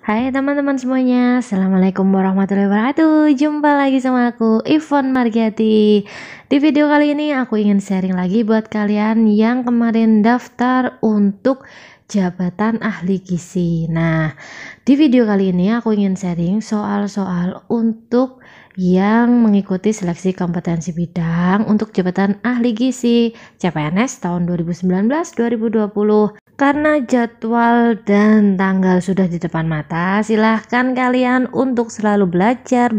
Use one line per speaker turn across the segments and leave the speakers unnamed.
Hai teman-teman semuanya, Assalamualaikum warahmatullahi wabarakatuh. Jumpa lagi sama aku, Ivon Margiati. Di video kali ini aku ingin sharing lagi buat kalian yang kemarin daftar untuk jabatan ahli gizi. Nah, di video kali ini aku ingin sharing soal-soal untuk yang mengikuti seleksi kompetensi bidang untuk jabatan ahli gizi CPNS tahun 2019-2020. Karena jadwal dan tanggal sudah di depan mata, silahkan kalian untuk selalu belajar.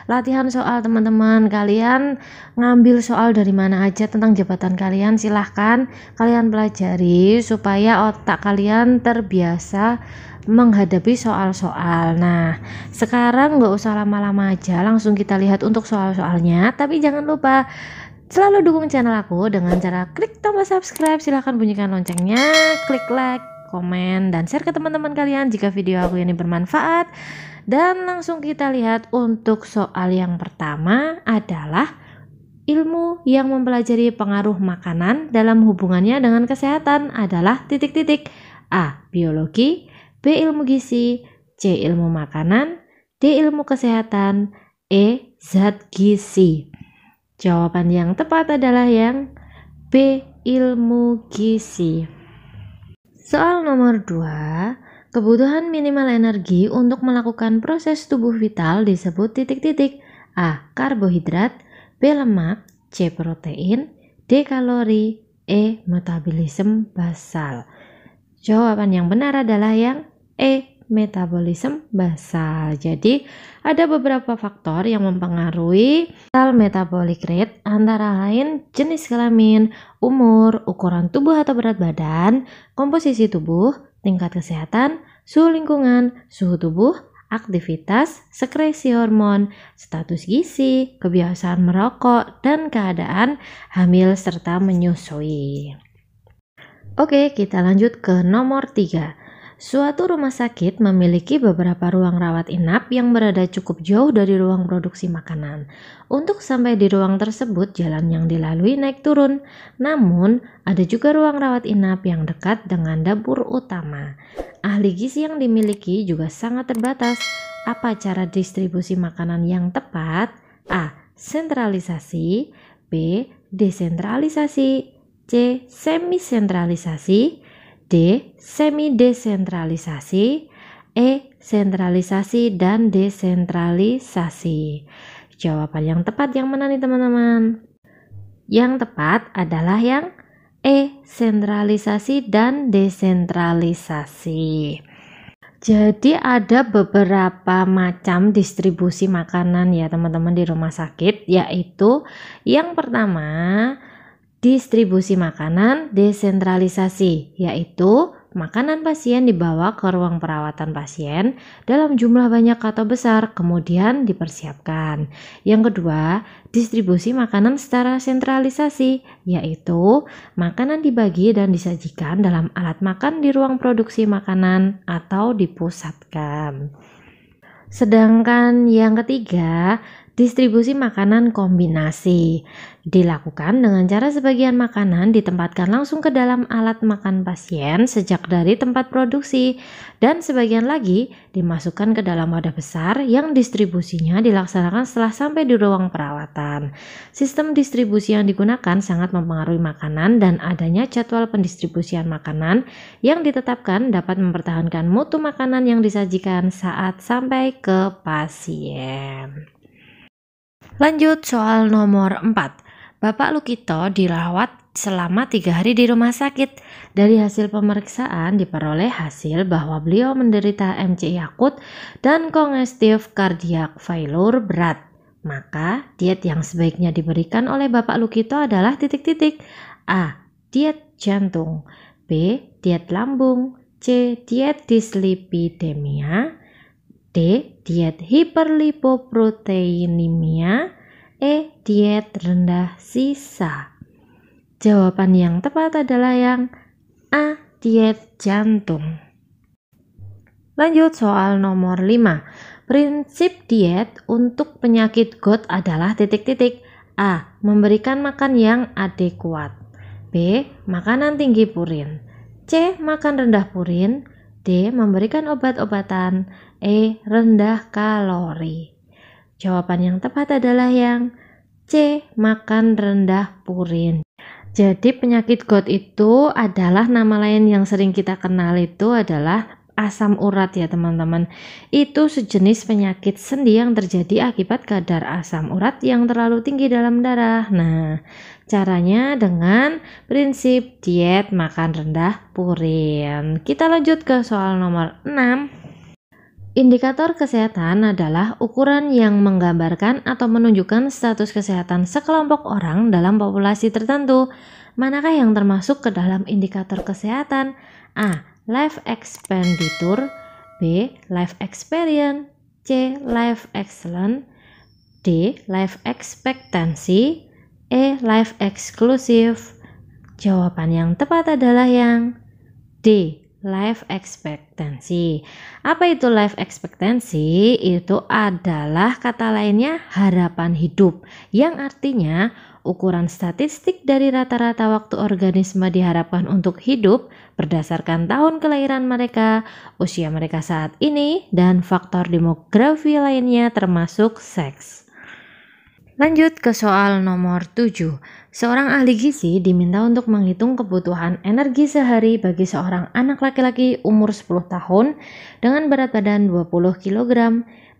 Latihan soal teman-teman. Kalian ngambil soal dari mana aja tentang jabatan kalian, silahkan kalian pelajari supaya otak kalian terbiasa menghadapi soal-soal. Nah, sekarang nggak usah lama-lama aja, langsung kita lihat untuk soal-soalnya. Tapi jangan lupa selalu dukung channel aku dengan cara klik tombol subscribe, silahkan bunyikan loncengnya, klik like, komen, dan share ke teman-teman kalian jika video aku ini bermanfaat. Dan langsung kita lihat untuk soal yang pertama adalah ilmu yang mempelajari pengaruh makanan dalam hubungannya dengan kesehatan adalah titik-titik. A. Biologi, B. Ilmu gizi, C. Ilmu makanan, D. Ilmu kesehatan, E. Zat gizi. Jawaban yang tepat adalah yang B. Ilmu gizi. Soal nomor 2, kebutuhan minimal energi untuk melakukan proses tubuh vital disebut titik-titik. A. Karbohidrat, B. Lemak, C. Protein, D. Kalori, E. Metabolisme basal. Jawaban yang benar adalah yang E. Metabolisme basal. Jadi ada beberapa faktor yang mempengaruhi basal metabolic rate, antara lain jenis kelamin, umur, ukuran tubuh atau berat badan, komposisi tubuh, tingkat kesehatan, suhu lingkungan, suhu tubuh, aktivitas, sekresi hormon, status gizi, kebiasaan merokok, dan keadaan hamil serta menyusui. Oke, kita lanjut ke nomor 3. Suatu rumah sakit memiliki beberapa ruang rawat inap yang berada cukup jauh dari ruang produksi makanan. Untuk sampai di ruang tersebut, jalan yang dilalui naik turun. Namun, ada juga ruang rawat inap yang dekat dengan dapur utama. Ahli gizi yang dimiliki juga sangat terbatas. Apa cara distribusi makanan yang tepat? A. Sentralisasi, B. Desentralisasi, C. Semi-sentralisasi, D. Semi-desentralisasi, E. Sentralisasi dan desentralisasi. Jawaban yang tepat yang mana nih teman-teman? Yang tepat adalah yang E. Sentralisasi dan desentralisasi. Jadi ada beberapa macam distribusi makanan ya teman-teman di rumah sakit, yaitu yang pertama distribusi makanan desentralisasi, yaitu makanan pasien dibawa ke ruang perawatan pasien dalam jumlah banyak atau besar, kemudian dipersiapkan. Yang kedua, distribusi makanan secara sentralisasi, yaitu makanan dibagi dan disajikan dalam alat makan di ruang produksi makanan atau dipusatkan. Sedangkan yang ketiga, distribusi makanan kombinasi dilakukan dengan cara sebagian makanan ditempatkan langsung ke dalam alat makan pasien sejak dari tempat produksi dan sebagian lagi dimasukkan ke dalam wadah besar yang distribusinya dilaksanakan setelah sampai di ruang perawatan. Sistem distribusi yang digunakan sangat mempengaruhi makanan dan adanya jadwal pendistribusian makanan yang ditetapkan dapat mempertahankan mutu makanan yang disajikan saat sampai ke pasien. Lanjut soal nomor 4. Bapak Lukito dirawat selama 3 hari di rumah sakit. Dari hasil pemeriksaan diperoleh hasil bahwa beliau menderita MCI akut dan congestive cardiac failure berat. Maka diet yang sebaiknya diberikan oleh Bapak Lukito adalah titik-titik. A. Diet jantung, B. Diet lambung, C. Diet dislipidemia, D. Diet hiperlipoproteinemia, E. Diet rendah sisa. Jawaban yang tepat adalah yang A. Diet jantung. Lanjut soal nomor 5. Prinsip diet untuk penyakit GOUT adalah titik-titik. A. Memberikan makan yang adekuat, B. Makanan tinggi purin, C. Makan rendah purin, D. Memberikan obat-obatan. E. Rendah kalori. Jawaban yang tepat adalah yang C. Makan rendah purin. Jadi penyakit GOUT itu adalah nama lain yang sering kita kenal itu adalah asam urat ya teman-teman. Itu sejenis penyakit sendi yang terjadi akibat kadar asam urat yang terlalu tinggi dalam darah. Nah, caranya dengan prinsip diet makan rendah purin. Kita lanjut ke soal nomor 6. Indikator kesehatan adalah ukuran yang menggambarkan atau menunjukkan status kesehatan sekelompok orang dalam populasi tertentu. Manakah yang termasuk ke dalam indikator kesehatan? A. Life expenditure. B. Life experience. C. Life excellence. D. Life expectancy. E. Life exclusive. Jawaban yang tepat adalah yang D. Life expectancy. Apa itu life expectancy? Itu adalah kata lainnya harapan hidup, yang artinya ukuran statistik dari rata-rata waktu organisme diharapkan untuk hidup berdasarkan tahun kelahiran mereka, usia mereka saat ini, dan faktor demografi lainnya termasuk seks. Lanjut ke soal nomor 7. Seorang ahli gizi diminta untuk menghitung kebutuhan energi sehari bagi seorang anak laki-laki umur 10 tahun dengan berat badan 20 kg.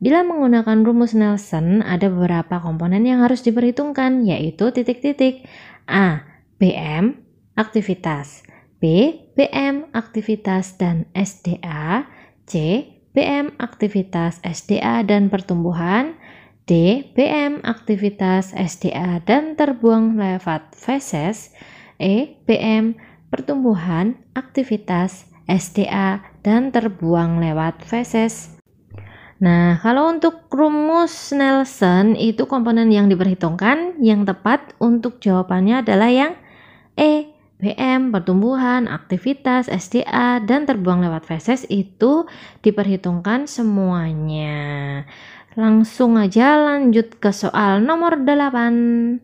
Bila menggunakan rumus Nelson, ada beberapa komponen yang harus diperhitungkan, yaitu titik-titik. A. BM, aktivitas. B. BM, aktivitas dan SDA. C. BM, aktivitas SDA dan pertumbuhan. D. BM, aktivitas SDA dan terbuang lewat feses. E. BM, pertumbuhan, aktivitas SDA dan terbuang lewat feses. Nah, kalau untuk rumus Nelson itu komponen yang diperhitungkan, yang tepat untuk jawabannya adalah yang E. BM, pertumbuhan, aktivitas SDA dan terbuang lewat feses itu diperhitungkan semuanya. Langsung aja lanjut ke soal nomor 8.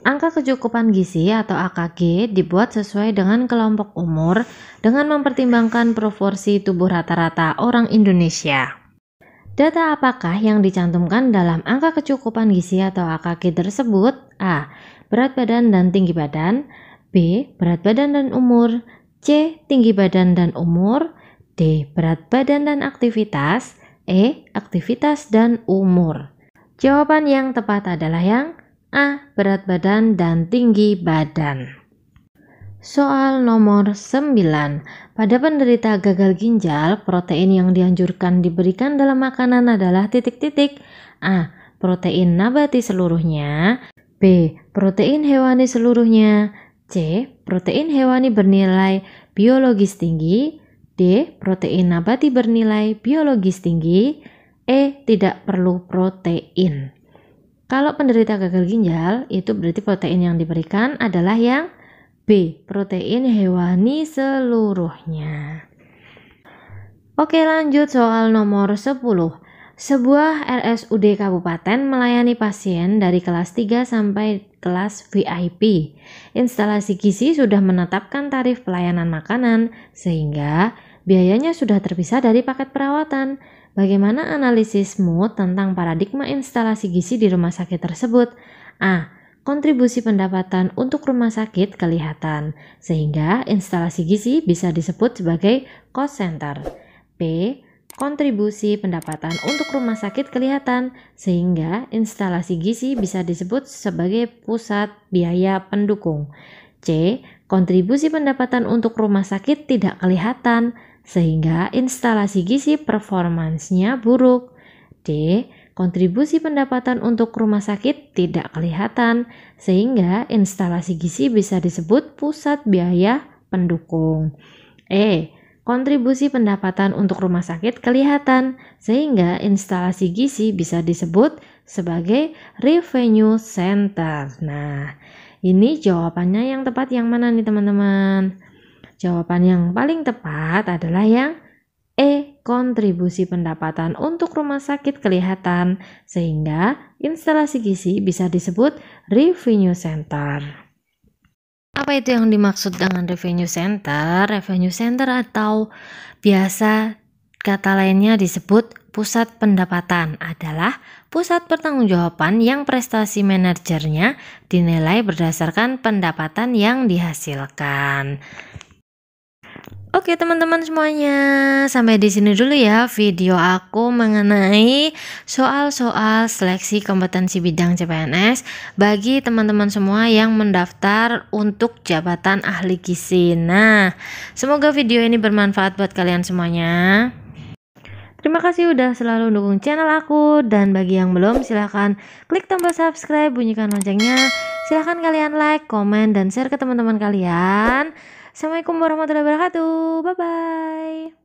Angka kecukupan gizi atau AKG dibuat sesuai dengan kelompok umur dengan mempertimbangkan proporsi tubuh rata-rata orang Indonesia. Data apakah yang dicantumkan dalam angka kecukupan gizi atau AKG tersebut? A. Berat badan dan tinggi badan. B. Berat badan dan umur. C. Tinggi badan dan umur. D. Berat badan dan aktivitas. E. Aktivitas dan umur. Jawaban yang tepat adalah yang A. Berat badan dan tinggi badan. Soal nomor 9. Pada penderita gagal ginjal, protein yang dianjurkan diberikan dalam makanan adalah titik-titik. A. Protein nabati seluruhnya. B. Protein hewani seluruhnya. C. Protein hewani bernilai biologis tinggi. D. Protein nabati bernilai biologis tinggi. E. Tidak perlu protein. Kalau penderita gagal ginjal, itu berarti protein yang diberikan adalah yang B. Protein hewani seluruhnya. Oke, lanjut soal nomor 10. Sebuah RSUD kabupaten melayani pasien dari kelas 3 sampai kelas VIP. Instalasi gizi sudah menetapkan tarif pelayanan makanan, sehingga biayanya sudah terpisah dari paket perawatan. Bagaimana analisismu tentang paradigma instalasi gizi di rumah sakit tersebut? A. Kontribusi pendapatan untuk rumah sakit kelihatan, sehingga instalasi gizi bisa disebut sebagai cost center. B. Kontribusi pendapatan untuk rumah sakit kelihatan, sehingga instalasi gizi bisa disebut sebagai pusat biaya pendukung. C. Kontribusi pendapatan untuk rumah sakit tidak kelihatan, sehingga instalasi gizi performansnya buruk. D. Kontribusi pendapatan untuk rumah sakit tidak kelihatan, sehingga instalasi gizi bisa disebut pusat biaya pendukung. E. Kontribusi pendapatan untuk rumah sakit kelihatan, sehingga instalasi gizi bisa disebut sebagai revenue center. Nah, ini jawabannya yang tepat yang mana nih teman-teman? Jawaban yang paling tepat adalah yang E. Kontribusi pendapatan untuk rumah sakit kelihatan, sehingga instalasi gizi bisa disebut revenue center. Apa itu yang dimaksud dengan revenue center? Revenue center atau biasa kata lainnya disebut pusat pendapatan adalah pusat pertanggungjawaban yang prestasi manajernya dinilai berdasarkan pendapatan yang dihasilkan. Oke teman-teman semuanya, sampai di sini dulu ya video aku mengenai soal-soal seleksi kompetensi bidang CPNS bagi teman-teman semua yang mendaftar untuk jabatan ahli gizi. Nah, semoga video ini bermanfaat buat kalian semuanya. Terima kasih udah selalu dukung channel aku, dan bagi yang belum silahkan klik tombol subscribe, bunyikan loncengnya. Silahkan kalian like, komen, dan share ke teman-teman kalian. Assalamualaikum warahmatullahi wabarakatuh. Bye bye.